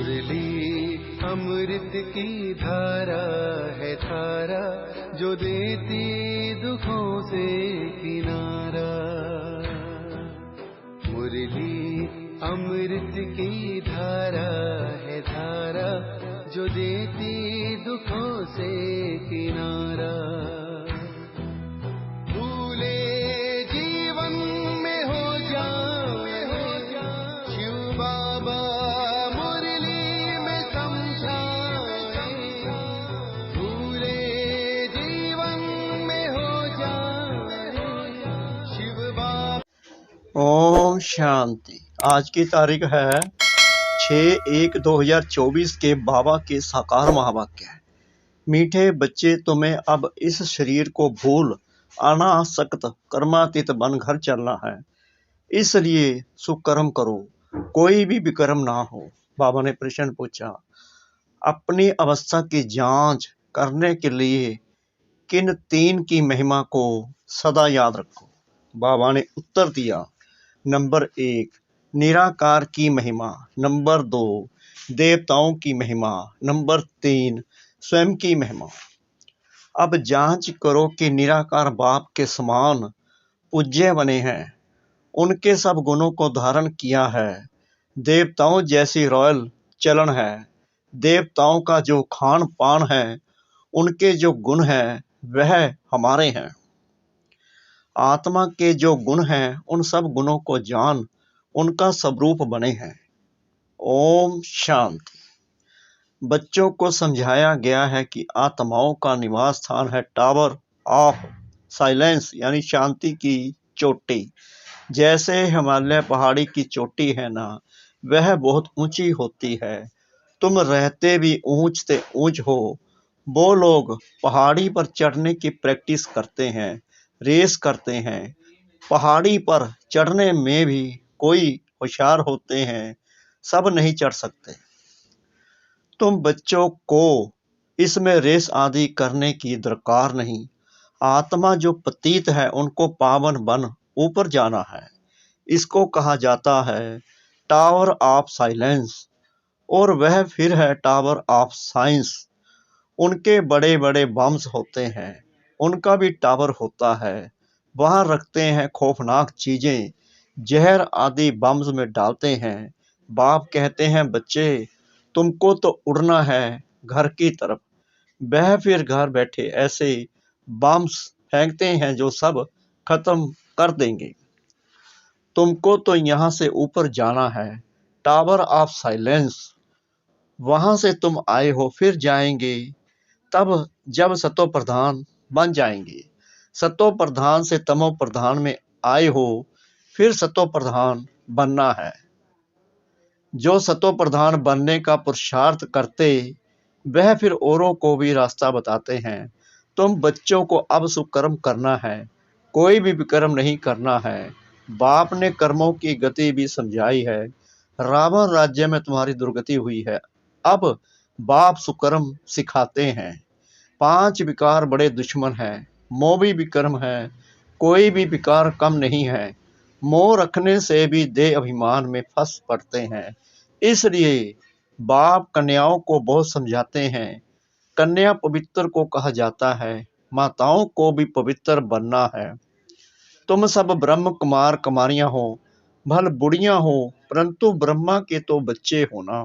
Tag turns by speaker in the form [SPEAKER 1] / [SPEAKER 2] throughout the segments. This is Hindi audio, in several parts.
[SPEAKER 1] मुरली अमृत की धारा है धारा, जो देती दुखों से किनारा। मुरली अमृत की धारा है धारा, जो देती दुखों से किनारा। भूले जीवन में हो जाए शिव बाबा मुरली में समझाए। भूले जीवन में हो जाए शिव बाबा।
[SPEAKER 2] ओम शांति। आज की तारीख है 6/1/2024 के बाबा के साकार महावाक्य है। मीठे बच्चे, तुम्हें अब इस शरीर को भूल अनासक्त कर्मातीत बन घर चलना है, इसलिए सुकर्म करो, कोई भी विकर्म ना हो। बाबा ने प्रश्न पूछा, अपनी अवस्था की जांच करने के लिए किन 3 की महिमा को सदा याद रखो। बाबा ने उत्तर दिया, नंबर 1 निराकार की महिमा, नंबर 2 देवताओं की महिमा, नंबर 3 स्वयं की महिमा। अब जांच करो कि निराकार बाप के समान पूज्य बने हैं, उनके सब गुणों को धारण किया है। देवताओं जैसी रॉयल चलन है। देवताओं का जो खान पान है, उनके जो गुण हैं वह हमारे हैं। आत्मा के जो गुण हैं, उन सब गुणों को जान उनका स्वरूप बने हैं। ओम शांति। बच्चों को समझाया गया है कि आत्माओं का निवास स्थान है टावर ऑफ साइलेंस, यानी शांति की चोटी। जैसे हिमालय पहाड़ी की चोटी है ना, वह बहुत ऊंची होती है। तुम रहते भी ऊंच से ऊंच हो। वो लोग पहाड़ी पर चढ़ने की प्रैक्टिस करते हैं, रेस करते हैं। पहाड़ी पर चढ़ने में भी कोई होशियार होते हैं, सब नहीं चढ़ सकते। तुम बच्चों को इसमें रेस आदि करने की दरकार नहीं। आत्मा जो पतित है, उनको पावन बन ऊपर जाना है। इसको कहा जाता है टावर ऑफ साइलेंस, और वह फिर है टावर ऑफ साइंस। उनके बड़े बड़े बम्स होते हैं, उनका भी टावर होता है। वहां रखते हैं खौफनाक चीजें, जहर आदि बम्स में डालते हैं। बाप कहते हैं, बच्चे तुमको तो उड़ना है घर की तरफ। वह फिर घर बैठे ऐसे बम्स फेंकते हैं जो सब खत्म कर देंगे। तुमको तो यहाँ से ऊपर जाना है, टावर ऑफ साइलेंस। वहां से तुम आए हो, फिर जाएंगे तब जब सतो प्रधान बन जाएंगे। सतो प्रधान से तमो प्रधान में आए हो, फिर सतो प्रधान बनना है। जो सतो प्रधान बनने का पुरुषार्थ करते, वह फिर औरों को भी रास्ता बताते हैं। तुम बच्चों को अब सुकर्म करना है, कोई भी विकर्म नहीं करना है। बाप ने कर्मों की गति भी समझाई है। रावण राज्य में तुम्हारी दुर्गति हुई है, अब बाप सुकर्म सिखाते हैं। 5 विकार बड़े दुश्मन हैं। मोह भी विकर्म है, कोई भी विकार कम नहीं है। मोह रखने से भी देह अभिमान में फंस पड़ते हैं। इसलिए बाप कन्याओं को बहुत समझाते हैं। कन्या पवित्र को कहा जाता है, माताओं को भी पवित्र बनना है। तुम सब ब्रह्म कुमार कुमारियां हो, भल बुढ़ियां हो, परंतु ब्रह्मा के तो बच्चे हो ना।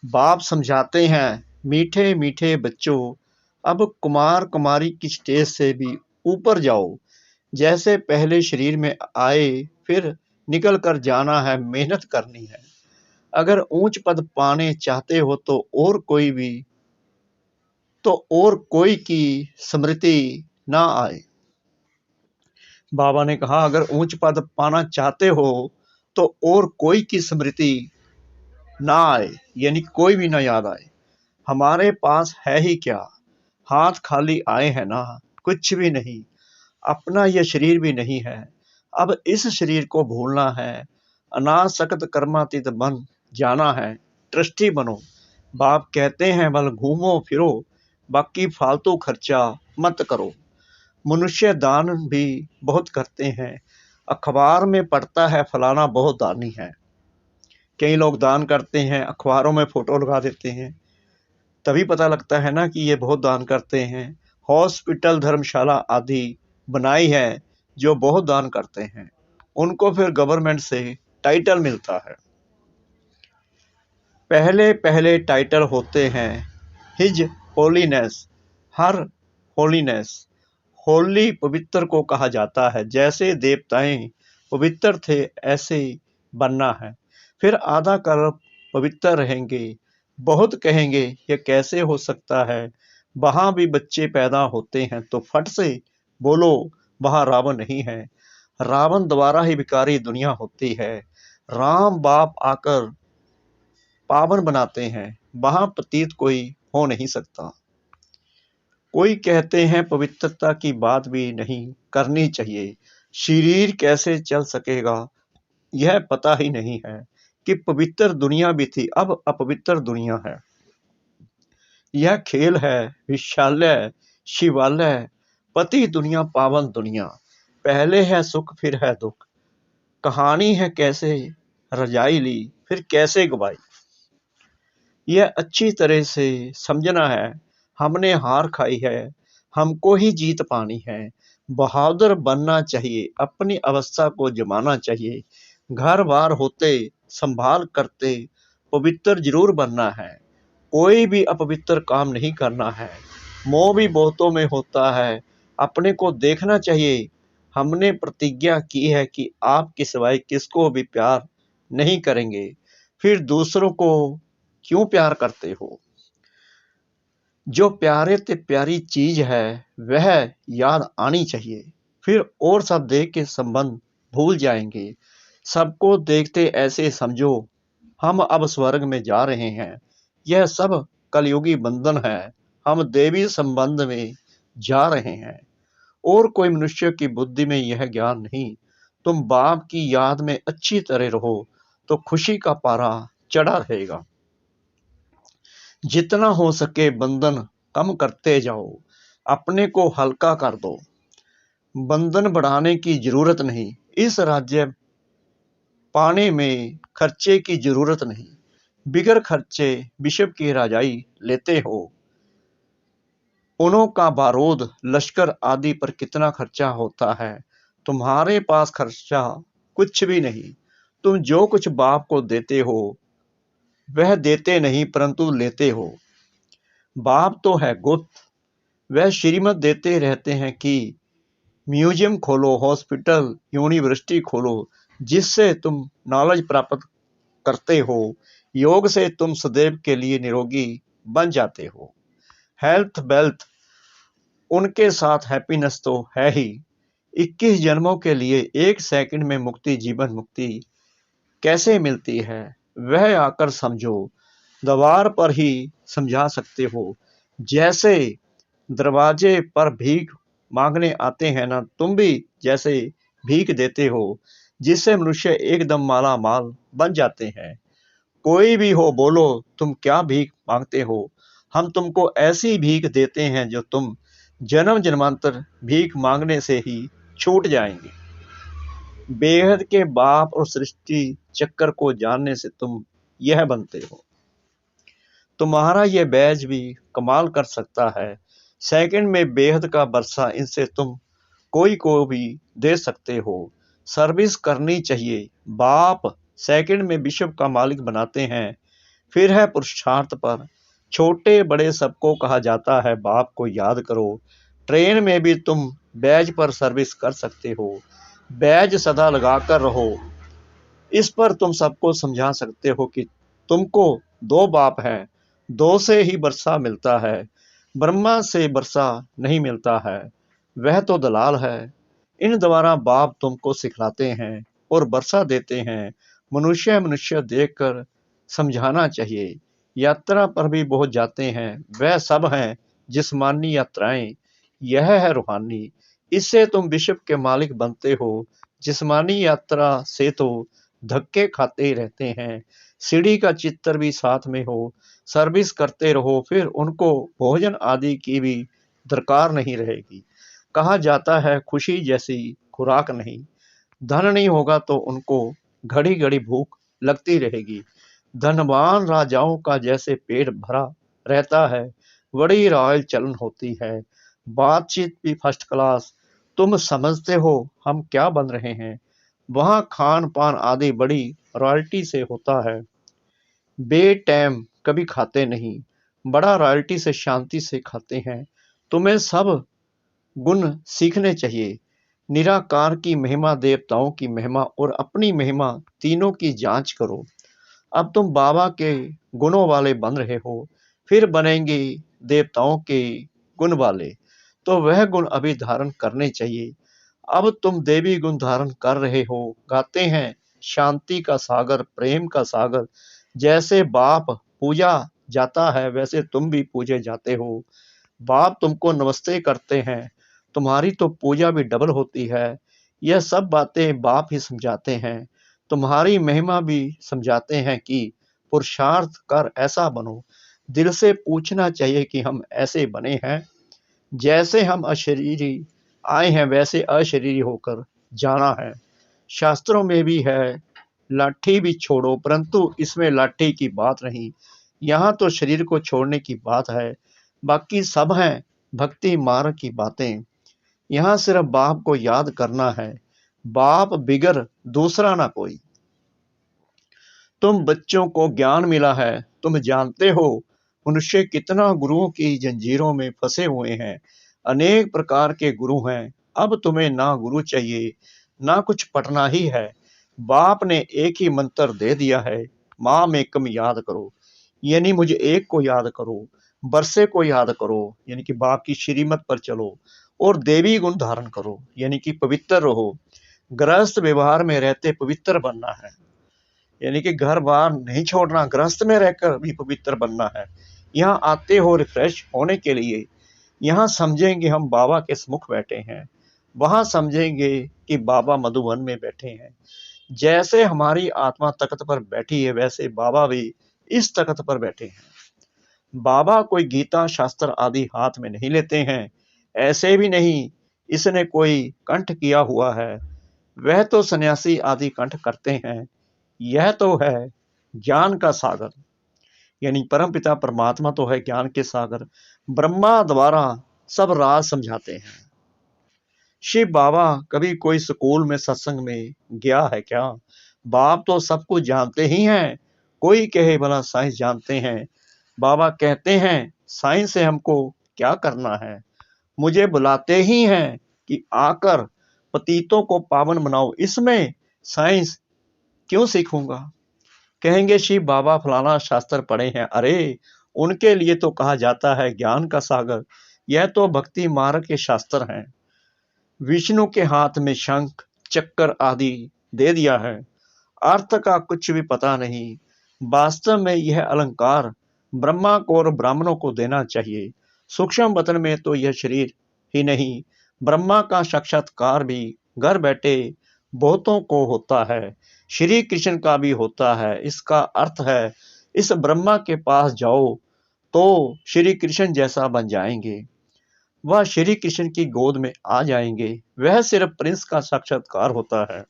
[SPEAKER 2] बाप समझाते हैं, मीठे मीठे बच्चों, अब कुमार कुमारी की स्टेज से भी ऊपर जाओ। जैसे पहले शरीर में आए, फिर निकल कर जाना है, मेहनत करनी है। अगर ऊंच पद पाने चाहते हो तो और कोई की स्मृति ना आए। बाबा ने कहा, अगर ऊंच पद पाना चाहते हो तो और कोई की स्मृति ना आए, यानी कोई भी ना याद आए। हमारे पास है ही क्या, हाथ खाली आए हैं ना, कुछ भी नहीं। अपना यह शरीर भी नहीं है, अब इस शरीर को भूलना है। अनासक्त कर्मातीत बन जाना है, ट्रस्टी बनो। बाप कहते हैं, बल घूमो फिरो, बाकी फालतू खर्चा मत करो। मनुष्य दान भी बहुत करते हैं, अखबार में पढ़ता है फलाना बहुत दानी है। कई लोग दान करते हैं, अखबारों में फोटो लगा देते हैं, तभी पता लगता है ना कि ये बहुत दान करते हैं। हॉस्पिटल, धर्मशाला आदि बनाई है जो बहुत दान करते हैं, उनको फिर गवर्नमेंट से टाइटल मिलता है। पहले पहले टाइटल होते हैं हिज होलीनेस, हर होलीनेस। होली पवित्र को कहा जाता है, जैसे देवताएं पवित्र थे ऐसे बनना है। फिर आधा कल्प पवित्र रहेंगे। बहुत कहेंगे ये कैसे हो सकता है, वहां भी बच्चे पैदा होते हैं, तो फट से बोलो वहां रावण नहीं है। रावण द्वारा ही विकारी दुनिया होती है। राम बाप आकर पावन बनाते हैं, वहां प्रतीत कोई हो नहीं सकता। कोई कहते हैं पवित्रता की बात भी नहीं करनी चाहिए। शरीर कैसे चल सकेगा यह पता ही नहीं है कि पवित्र दुनिया भी थी, अब अपवित्र दुनिया है। यह खेल है विशालय शिवालय, पति दुनिया पावन दुनिया। पहले है सुख फिर है दुख, कहानी है कैसे रजाई ली फिर कैसे गवाई। यह अच्छी तरह से समझना है, हमने हार खाई है, हमको ही जीत पानी है। बहादुर बनना चाहिए, अपनी अवस्था को जमाना चाहिए। घर बार होते संभाल करते पवित्र जरूर बनना है। कोई भी अपवित्र काम नहीं करना है। मोह भी बहुतों में होता है, अपने को देखना चाहिए। हमने प्रतिज्ञा की है कि आपके सिवाय किसको भी प्यार नहीं करेंगे, फिर दूसरों को क्यों प्यार करते हो। जो प्यारे ते प्यारी चीज है वह याद आनी चाहिए, फिर और सब देख के संबंध भूल जाएंगे। सबको देखते ऐसे समझो हम अब स्वर्ग में जा रहे हैं। यह सब कलयुगी बंधन है, हम देवी संबंध में जा रहे हैं। और कोई मनुष्य की बुद्धि में यह ज्ञान नहीं। तुम बाप की याद में अच्छी तरह रहो तो खुशी का पारा चढ़ा रहेगा। जितना हो सके बंधन कम करते जाओ, अपने को हल्का कर दो। बंधन बढ़ाने की जरूरत नहीं, इस राज्य पाने में खर्चे की जरूरत नहीं। बिगर खर्चे बिशप की राजाई लेते हो। उनों का बारूद लश्कर आदि पर कितना खर्चा होता है, तुम्हारे पास खर्चा कुछ भी नहीं। तुम जो कुछ बाप को देते हो वह देते नहीं परंतु लेते हो। बाप तो है गुप्त, वह श्रीमत देते रहते हैं कि म्यूजियम खोलो, हॉस्पिटल, यूनिवर्सिटी खोलो, जिससे तुम नॉलेज प्राप्त करते हो। योग से तुम सदैव के लिए निरोगी बन जाते हो। हेल्थ वेल्थ उनके साथ हैप्पीनेस तो है ही। 21 जन्मों के लिए 1 सेकंड में मुक्ति, जीवन मुक्ति कैसे मिलती है वह आकर समझो। द्वार पर ही समझा सकते हो। जैसे दरवाजे पर भीख मांगने आते हैं ना, तुम भी जैसे भीख देते हो, जिससे मनुष्य एकदम माला माल बन जाते हैं। कोई भी हो बोलो तुम क्या भीख मांगते हो, हम तुमको ऐसी भीख देते हैं जो तुम जन्म जन्मांतर भीख मांगने से ही छूट जाएंगे। बेहद के बाप और सृष्टि चक्कर को जानने से तुम यह बनते हो। तुम्हारा यह बैज भी कमाल कर सकता है। सेकंड में बेहद का बरसा, इनसे तुम कोई को भी दे सकते हो। सर्विस करनी चाहिए। बाप सेकंड में बिशप का मालिक बनाते हैं। फिर है पुरुषार्थ पर। छोटे बड़े सबको कहा जाता है बाप को याद करो। ट्रेन में भी तुम बैज पर सर्विस कर सकते हो। बैज सदा लगाकर रहो। इस पर तुम सबको समझा सकते हो कि तुमको 2 बाप हैं, 2 से ही बरसा मिलता है। ब्रह्मा से बरसा नहीं मिलता है, वह तो दलाल है। इन द्वारा बाप तुमको सिखलाते हैं और बरसा देते हैं। मनुष्य मनुष्य देखकर समझाना चाहिए। यात्रा पर भी बहुत जाते हैं, वह सब हैं जिस्मानी यात्राएं, यह है रूहानी। इससे तुम बिशप के मालिक बनते हो। जिस्मानी यात्रा से तो धक्के खाते ही रहते हैं। सीढ़ी का चित्र भी साथ में हो, सर्विस करते रहो, फिर उनको भोजन आदि की भी दरकार नहीं रहेगी। कहा जाता है खुशी जैसी खुराक नहीं। धन नहीं होगा तो उनको घड़ी घड़ी भूख लगती रहेगी। धनवान राजाओं का जैसे पेट भरा रहता है, बड़ी रॉयल चलन होती है, बातचीत भी फर्स्ट क्लास। तुम समझते हो हम क्या बन रहे हैं? वहाँ खान पान आदि बड़ी रॉयल्टी से होता है, बेटैम कभी खाते नहीं, बड़ा रॉयल्टी से शांति से खाते हैं। तुम्हें सब गुण सीखने चाहिए। निराकार की महिमा, देवताओं की महिमा और अपनी महिमा, तीनों की जांच करो। अब तुम बाबा के गुणों वाले बन रहे हो, फिर बनेंगे देवताओं के गुण वाले, तो वह गुण अभी धारण करने चाहिए। अब तुम देवी गुण धारण कर रहे हो, गाते हैं शांति का सागर, प्रेम का सागर। जैसे बाप पूजा जाता है वैसे तुम भी पूजे जाते हो। बाप तुमको नमस्ते करते हैं, तुम्हारी तो पूजा भी डबल होती है। यह सब बातें बाप ही समझाते हैं। तुम्हारी महिमा भी समझाते हैं कि पुरुषार्थ कर ऐसा बनो। दिल से पूछना चाहिए कि हम ऐसे बने हैं। जैसे हम अशरीरी आए हैं वैसे अशरीरी होकर जाना है। शास्त्रों में भी है, लाठी भी छोड़ो, परंतु इसमें लाठी की बात नहीं, यहाँ तो शरीर को छोड़ने की बात है। बाकी सब हैं भक्ति मार्ग की बातें। यहाँ सिर्फ बाप को याद करना है, बाप बिगर दूसरा ना कोई। तुम बच्चों को ज्ञान मिला है, तुम जानते हो मनुष्य कितना गुरुओं की जंजीरों में फंसे हुए हैं। अनेक प्रकार के गुरु हैं। अब तुम्हें ना गुरु चाहिए, ना कुछ पढ़ना ही है। बाप ने एक ही मंत्र दे दिया है, माम एकम याद करो, यानी मुझे एक को याद करो। बरसे को याद करो, यानी कि बाप की श्रीमत पर चलो। और देवी गुण धारण करो, यानी कि पवित्र रहो। गृहस्थ व्यवहार में रहते पवित्र बनना है, यानी कि घर बार नहीं छोड़ना, गृहस्थ में रहकर भी पवित्र बनना है। यहाँ आते हो रिफ्रेश होने के लिए, यहाँ समझेंगे हम बाबा के सम्मुख बैठे हैं, वहाँ समझेंगे कि बाबा मधुबन में बैठे हैं। जैसे हमारी आत्मा तख्त पर बैठी है वैसे बाबा भी इस तख्त पर बैठे हैं। बाबा कोई गीता शास्त्र आदि हाथ में नहीं लेते हैं, ऐसे भी नहीं इसने कोई कंठ किया हुआ है, वह तो सन्यासी आदि कंठ करते हैं। यह तो है ज्ञान का सागर, यानी परमपिता परमात्मा तो है ज्ञान के सागर। ब्रह्मा द्वारा सब राज समझाते हैं। शिव बाबा कभी कोई स्कूल में सत्संग में गया है क्या? बाप तो सब कुछ जानते ही हैं। कोई कहे भला साइंस जानते हैं, बाबा कहते हैं साइंस से हमको क्या करना है। मुझे बुलाते ही हैं कि आकर पतितों को पावन बनाओ, इसमें साइंस क्यों सीखूंगा? कहेंगे शिव बाबा फलाना शास्त्र पढ़े हैं। अरे उनके लिए तो कहा जाता है ज्ञान का सागर, यह तो भक्ति मार्ग के शास्त्र हैं। विष्णु के हाथ में शंख चक्कर आदि दे दिया है, अर्थ का कुछ भी पता नहीं। वास्तव में यह अलंकार ब्रह्मा को और ब्राह्मणों को देना चाहिए। सूक्ष्म वतन में तो यह शरीर ही नहीं, ब्रह्मा का साक्षात्कार भी घर बैठे बहुतों को होता है, श्री कृष्ण का भी होता है। इसका अर्थ है इस ब्रह्मा के पास जाओ तो श्री कृष्ण जैसा बन जाएंगे, वह श्री कृष्ण की गोद में आ जाएंगे। वह सिर्फ प्रिंस का साक्षात्कार होता है,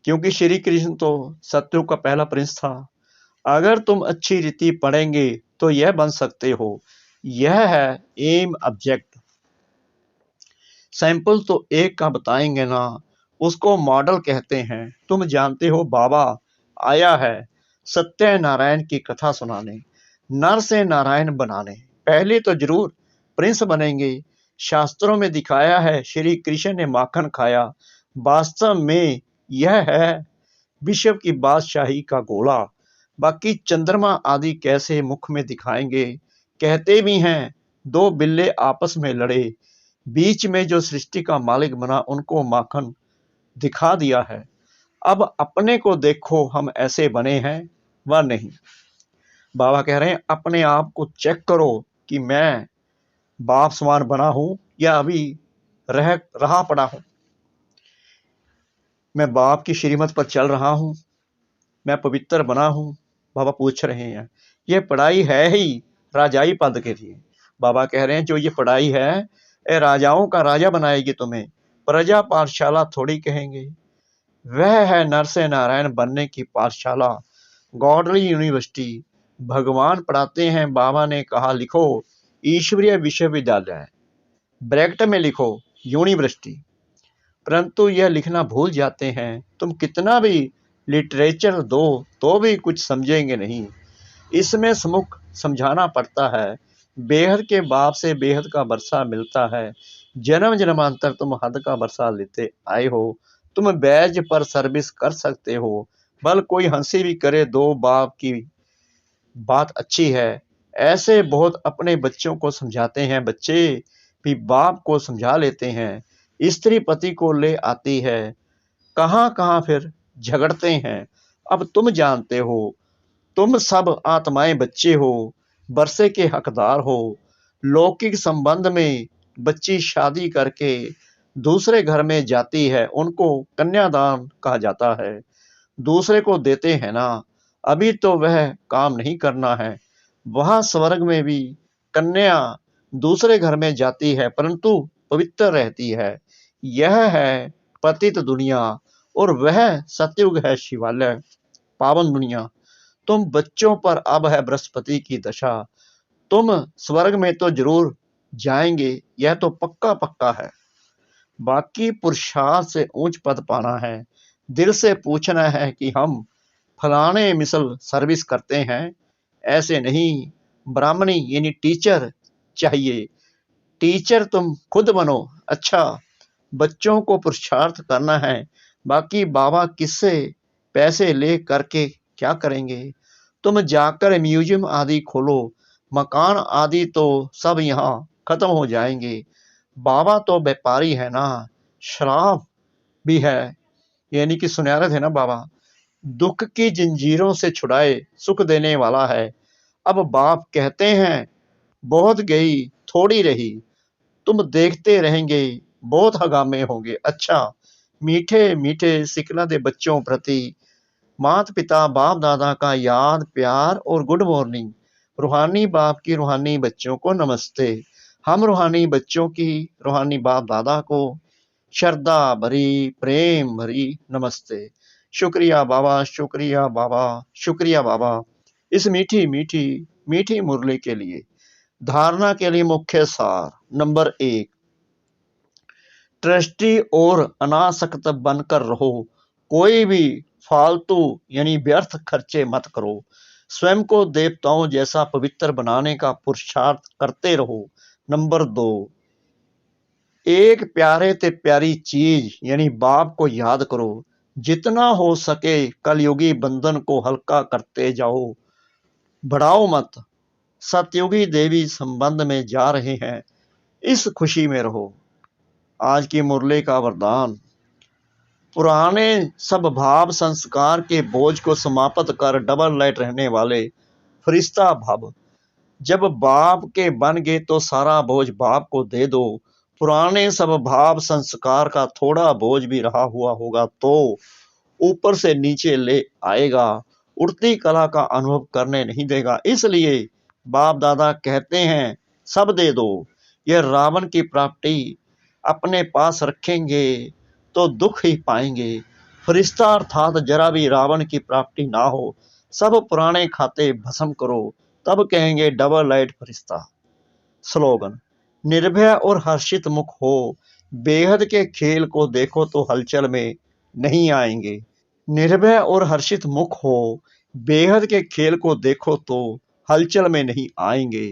[SPEAKER 2] क्योंकि श्री कृष्ण तो सत्युग का पहला प्रिंस था। अगर तुम अच्छी रीति पढ़ेंगे तो यह बन सकते हो। यह है एम ऑब्जेक्ट। सैंपल तो एक का बताएंगे ना, उसको मॉडल कहते हैं। तुम जानते हो बाबा आया है सत्यनारायण की कथा सुनाने, नर से नारायण बनाने। पहले तो जरूर प्रिंस बनेंगे। शास्त्रों में दिखाया है श्री कृष्ण ने माखन खाया, वास्तव में यह है विश्व की बादशाही का गोला। बाकी चंद्रमा आदि कैसे मुख में दिखाएंगे। कहते भी हैं दो बिल्ले आपस में लड़े, बीच में जो सृष्टि का मालिक बना उनको माखन दिखा दिया है। अब अपने को देखो हम ऐसे बने हैं व नहीं। बाबा कह रहे हैं अपने आप को चेक करो कि मैं बाप समान बना हूं या अभी रहा पड़ा हूं। मैं बाप की श्रीमत पर चल रहा हूं, मैं पवित्र बना हूं। बाबा पूछ रहे हैं ये पढ़ाई है ही राजाई पद के लिए। बाबा कह रहे हैं जो ये पढ़ाई है ये राजाओं का राजा बनाएगी तुम्हें, प्रजा पाठशाला थोड़ी कहेंगे। वह है नर से नारायण बनने की पाठशाला, गॉडली यूनिवर्सिटी। भगवान पढ़ाते हैं, बाबा ने कहा लिखो ईश्वरीय विश्वविद्यालय, ब्रैकेट में लिखो यूनिवर्सिटी। परंतु यह लिखना भूल जाते हैं। तुम कितना भी लिटरेचर दो तो भी कुछ समझेंगे नहीं। इसमें सम्मुख समझाना पड़ता है, बेहद के बाप से बेहद का वर्षा मिलता है। जन्म जन्मांतर तुम हद का वर्षा लेते आए हो। तुम बैज पर सर्विस कर सकते हो, बल कोई हंसी भी करे दो बाप की बात अच्छी है। ऐसे बहुत अपने बच्चों को समझाते हैं, बच्चे भी बाप को समझा लेते हैं। स्त्री पति को ले आती है, कहाँ कहाँ फिर झगड़ते हैं। अब तुम जानते हो, तुम सब आत्माएं बच्चे हो, वर्षे के हकदार हो। लौकिक संबंध में बच्ची शादी करके दूसरे घर में जाती है, उनको कन्यादान कहा जाता है। दूसरे को देते हैं ना, अभी तो वह काम नहीं करना है। वहां स्वर्ग में भी कन्या दूसरे घर में जाती है, परंतु पवित्र रहती है। यह है पतित दुनिया और वह सतयुग है शिवालय, पावन दुनिया। तुम बच्चों पर अब है बृहस्पति की दशा। तुम स्वर्ग में तो जरूर जाएंगे, यह तो पक्का पक्का है। बाकी पुरुषार्थ से ऊंच पद पाना है। दिल से पूछना है कि हम फलाने मिसल सर्विस करते हैं, ऐसे नहीं। ब्राह्मणी यानी टीचर चाहिए। टीचर तुम खुद बनो। अच्छा, बच्चों को पुरुषार्थ करना है। बाकी बाबा किससे पैसे ले करके क्या करेंगे? तुम जाकर म्यूजियम आदि खोलो। मकान आदि तो सब यहाँ खत्म हो जाएंगे। बाबा तो व्यापारी है ना, शराब भी है, यानी कि सुनहरे थे ना बाबा। दुख की जंजीरों से छुड़ाए सुख देने वाला है। अब बाप कहते हैं, बहुत गई थोड़ी रही, तुम देखते रहेंगे बहुत हगामे होंगे। अच्छा, मीठे मीठे सिकना दे बच्चों प्रति माता पिता बाप दादा का याद प्यार और गुड मॉर्निंग। रूहानी बाप की रूहानी बच्चों को नमस्ते। हम रूहानी बच्चों की रूहानी बाप दादा को श्रद्धा भरी प्रेम भरी नमस्ते। शुक्रिया बाबा, शुक्रिया बाबा, शुक्रिया बाबा, इस मीठी मीठी मीठी मुरली के लिए। धारणा के लिए मुख्य सार नंबर 1, ट्रस्टी और अनासक्त बनकर रहो। कोई भी फालतू यानी व्यर्थ खर्चे मत करो। स्वयं को देवताओं जैसा पवित्र बनाने का पुरुषार्थ करते रहो। नंबर 2, एक प्यारे ते प्यारी चीज यानी बाप को याद करो। जितना हो सके कलयुगी बंधन को हल्का करते जाओ, बढ़ाओ मत। सतयुगी देवी संबंध में जा रहे हैं, इस खुशी में रहो। आज की मुरली का वरदान, पुराने सब भाव संस्कार के बोझ को समाप्त कर डबल लाइट रहने वाले फरिश्ता भव। जब बाप के बन गए तो सारा बोझ बाप को दे दो। पुराने सब भाव संस्कार का थोड़ा बोझ भी रहा हुआ होगा तो ऊपर से नीचे ले आएगा, उड़ती कला का अनुभव करने नहीं देगा। इसलिए बाप दादा कहते हैं, सब दे दो। यह रावण की प्राप्ति अपने पास रखेंगे तो दुख ही पाएंगे। फरिश्ता अर्थात जरा भी रावण की प्राप्ति ना हो, सब पुराने खाते भस्म करो, तब कहेंगे डबल लाइट फरिश्ता। स्लोगन, निर्भय और हर्षित मुख हो। बेहद के खेल को देखो तो हलचल में नहीं आएंगे। निर्भय और हर्षित मुख हो। बेहद के खेल को देखो तो हलचल में नहीं आएंगे।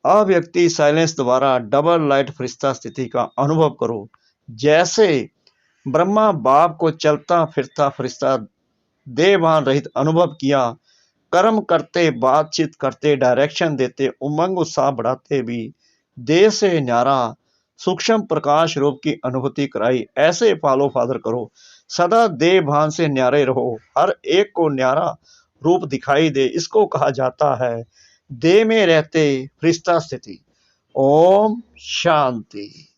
[SPEAKER 2] अव्यक्ति साइलेंस द्वारा डबल लाइट फरिश्ता स्थिति का अनुभव करो। जैसे ब्रह्मा बाप को चलता फिरता फरिश्ता देहभान रहित अनुभव किया, कर्म करते बातचीत करते डायरेक्शन देते उमंग उत्साह बढ़ाते भी देह से न्यारा सूक्ष्म प्रकाश रूप की अनुभूति कराई। ऐसे फॉलो फादर करो, सदा देह भान से न्यारे रहो, हर एक को न्यारा रूप दिखाई दे। इसको कहा जाता है देह में रहते फरिश्ता स्थिति। ओम शांति।